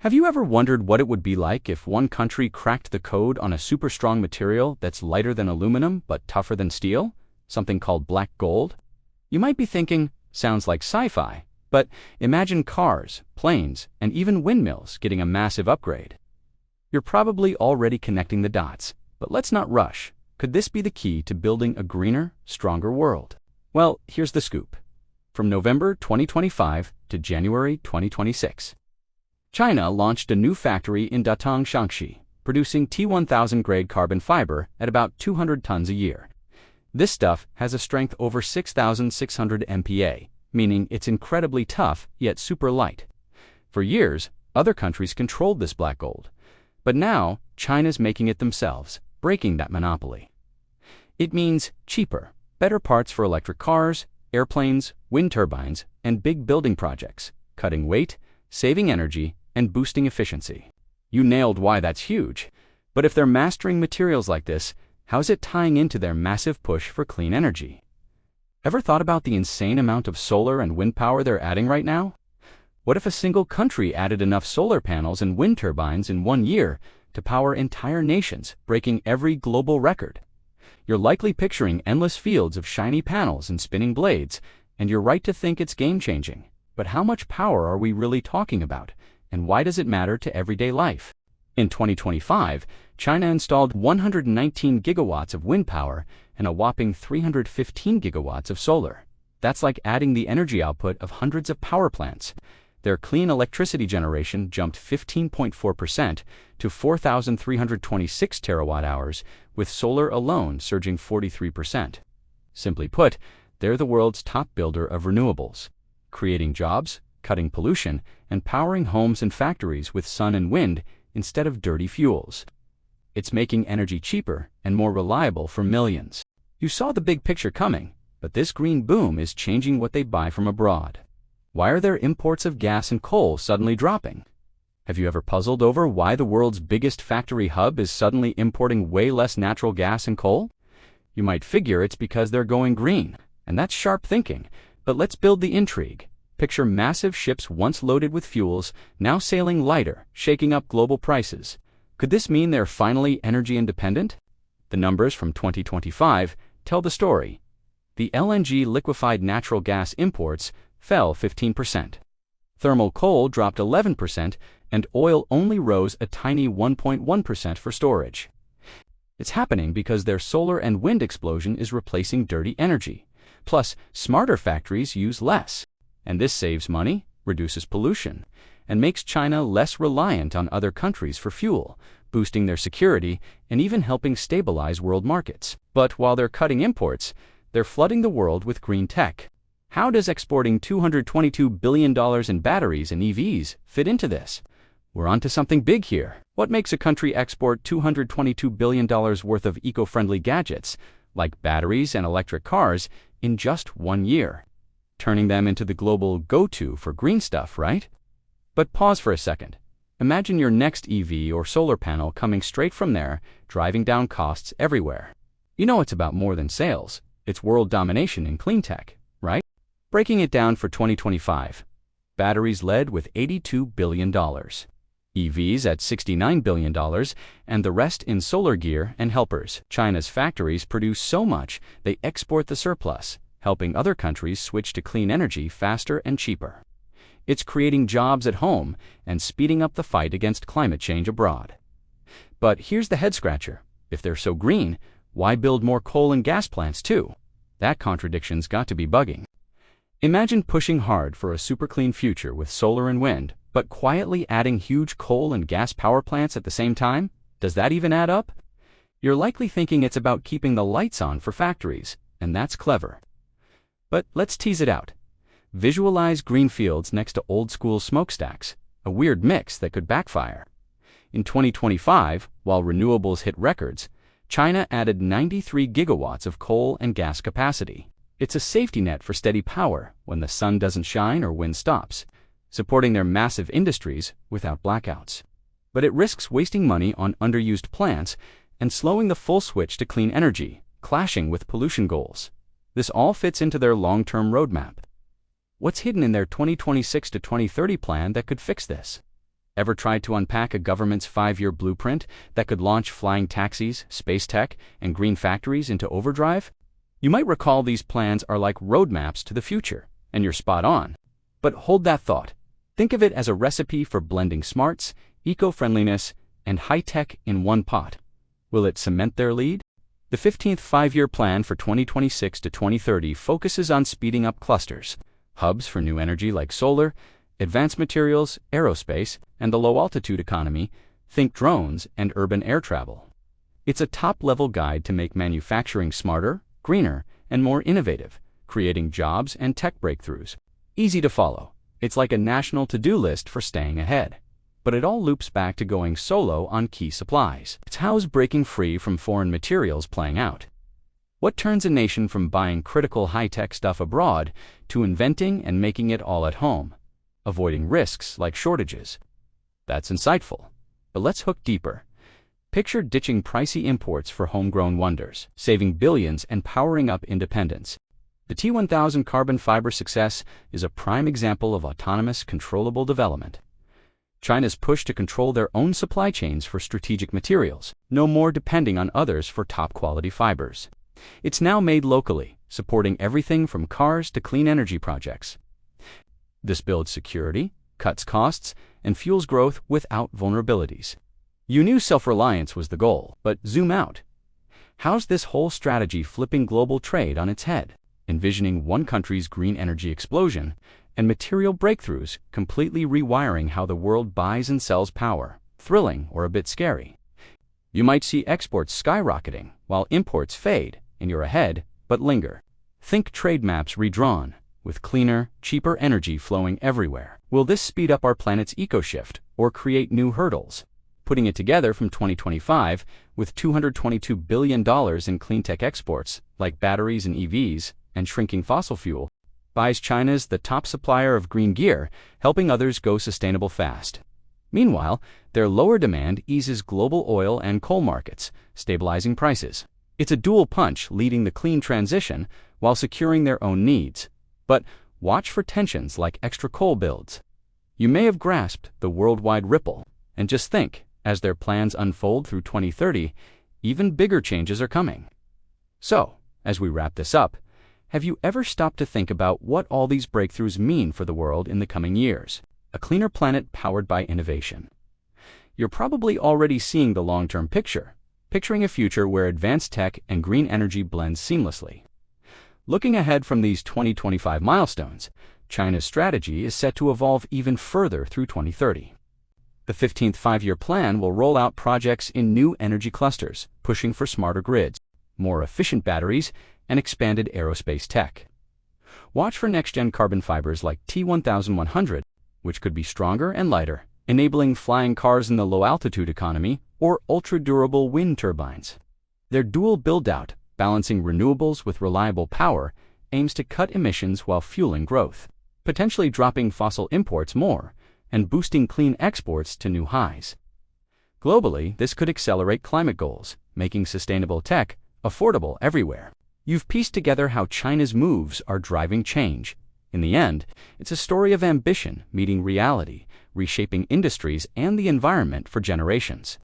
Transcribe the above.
Have you ever wondered what it would be like if one country cracked the code on a super strong material that's lighter than aluminum but tougher than steel? Something called black gold? You might be thinking, sounds like sci-fi, but imagine cars, planes, and even windmills getting a massive upgrade. You're probably already connecting the dots, but let's not rush. Could this be the key to building a greener, stronger world? Well, here's the scoop. From November 2025 to January 2026. China launched a new factory in Datong, Shaanxi, producing T1000 grade carbon fiber at about 200 tons a year. This stuff has a strength over 6,600 MPa, meaning it's incredibly tough yet super light. For years, other countries controlled this black gold, but now China's making it themselves, breaking that monopoly. It means cheaper, better parts for electric cars, airplanes, wind turbines, and big building projects, cutting weight, saving energy, and boosting efficiency. You nailed why that's huge. But if they're mastering materials like this, how's it tying into their massive push for clean energy? Ever thought about the insane amount of solar and wind power they're adding right now? What if a single country added enough solar panels and wind turbines in 1 year to power entire nations, breaking every global record? You're likely picturing endless fields of shiny panels and spinning blades, and you're right to think it's game-changing. But how much power are we really talking about? And why does it matter to everyday life? In 2025, China installed 119 gigawatts of wind power and a whopping 315 gigawatts of solar. That's like adding the energy output of hundreds of power plants. Their clean electricity generation jumped 15.4% to 4,326 terawatt-hours, with solar alone surging 43%. Simply put, they're the world's top builder of renewables, creating jobs, cutting pollution, and powering homes and factories with sun and wind instead of dirty fuels. It's making energy cheaper and more reliable for millions. You saw the big picture coming, but this green boom is changing what they buy from abroad. Why are their imports of gas and coal suddenly dropping? Have you ever puzzled over why the world's biggest factory hub is suddenly importing way less natural gas and coal? You might figure it's because they're going green, and that's sharp thinking, but let's build the intrigue. Picture massive ships once loaded with fuels, now sailing lighter, shaking up global prices. Could this mean they're finally energy independent? The numbers from 2025 tell the story. The LNG liquefied natural gas imports fell 15%. Thermal coal dropped 11%, and oil only rose a tiny 1.1% for storage. It's happening because their solar and wind explosion is replacing dirty energy. Plus, smarter factories use less. And this saves money, reduces pollution, and makes China less reliant on other countries for fuel, boosting their security and even helping stabilize world markets. But while they're cutting imports, they're flooding the world with green tech. How does exporting $222 billion in batteries and EVs fit into this? We're onto something big here. What makes a country export $222 billion worth of eco-friendly gadgets, like batteries and electric cars, in just 1 year? Turning them into the global go-to for green stuff, right? But pause for a second. Imagine your next EV or solar panel coming straight from there, driving down costs everywhere. You know it's about more than sales. It's world domination in clean tech, right? Breaking it down for 2025. Batteries led with $82 billion. EVs at $69 billion, and the rest in solar gear and helpers. China's factories produce so much, they export the surplus, helping other countries switch to clean energy faster and cheaper. It's creating jobs at home and speeding up the fight against climate change abroad. But here's the head-scratcher. If they're so green, why build more coal and gas plants too? That contradiction's got to be bugging. Imagine pushing hard for a super clean future with solar and wind, but quietly adding huge coal and gas power plants at the same time? Does that even add up? You're likely thinking it's about keeping the lights on for factories, and that's clever. But let's tease it out. Visualize green fields next to old-school smokestacks, a weird mix that could backfire. In 2025, while renewables hit records, China added 93 gigawatts of coal and gas capacity. It's a safety net for steady power when the sun doesn't shine or wind stops, supporting their massive industries without blackouts. But it risks wasting money on underused plants and slowing the full switch to clean energy, clashing with pollution goals. This all fits into their long-term roadmap. What's hidden in their 2026 to 2030 plan that could fix this? Ever tried to unpack a government's 5-year blueprint that could launch flying taxis, space tech, and green factories into overdrive? You might recall these plans are like roadmaps to the future, and you're spot on. But hold that thought. Think of it as a recipe for blending smarts, eco-friendliness, and high-tech in one pot. Will it cement their lead? The 15th 5-year plan for 2026 to 2030 focuses on speeding up clusters, hubs for new energy like solar, advanced materials, aerospace, and the low-altitude economy, think drones and urban air travel. It's a top-level guide to make manufacturing smarter, greener, and more innovative, creating jobs and tech breakthroughs. Easy to follow. It's like a national to-do list for staying ahead. But it all loops back to going solo on key supplies. It's how's breaking free from foreign materials playing out. What turns a nation from buying critical high-tech stuff abroad to inventing and making it all at home, avoiding risks like shortages? That's insightful. But let's hook deeper. Picture ditching pricey imports for homegrown wonders, saving billions and powering up independence. The T1000 carbon fiber success is a prime example of autonomous, controllable development. China's push to control their own supply chains for strategic materials, no more depending on others for top-quality fibers. It's now made locally, supporting everything from cars to clean energy projects. This builds security, cuts costs, and fuels growth without vulnerabilities. You knew self-reliance was the goal, but zoom out. How's this whole strategy flipping global trade on its head, envisioning one country's green energy explosion and material breakthroughs completely rewiring how the world buys and sells power? Thrilling or a bit scary? You might see exports skyrocketing while imports fade, and you're ahead, but linger. Think trade maps redrawn, with cleaner, cheaper energy flowing everywhere. Will this speed up our planet's eco-shift or create new hurdles? Putting it together from 2025, with $222 billion in clean tech exports, like batteries and EVs, and shrinking fossil fuel, buys China's the top supplier of green gear, helping others go sustainable fast. Meanwhile, their lower demand eases global oil and coal markets, stabilizing prices. It's a dual punch leading the clean transition while securing their own needs. But watch for tensions like extra coal builds. You may have grasped the worldwide ripple, and just think, as their plans unfold through 2030, even bigger changes are coming. So, as we wrap this up, have you ever stopped to think about what all these breakthroughs mean for the world in the coming years? A cleaner planet powered by innovation. You're probably already seeing the long-term picture, picturing a future where advanced tech and green energy blend seamlessly. Looking ahead from these 2025 milestones, China's strategy is set to evolve even further through 2030. The 15th 5-year plan will roll out projects in new energy clusters, pushing for smarter grids, more efficient batteries, and expanded aerospace tech. Watch for next-gen carbon fibers like T1100, which could be stronger and lighter, enabling flying cars in the low-altitude economy, or ultra-durable wind turbines. Their dual build-out, balancing renewables with reliable power, aims to cut emissions while fueling growth, potentially dropping fossil imports more and boosting clean exports to new highs. Globally, this could accelerate climate goals, making sustainable tech affordable everywhere. You've pieced together how China's moves are driving change. In the end, it's a story of ambition meeting reality, reshaping industries and the environment for generations.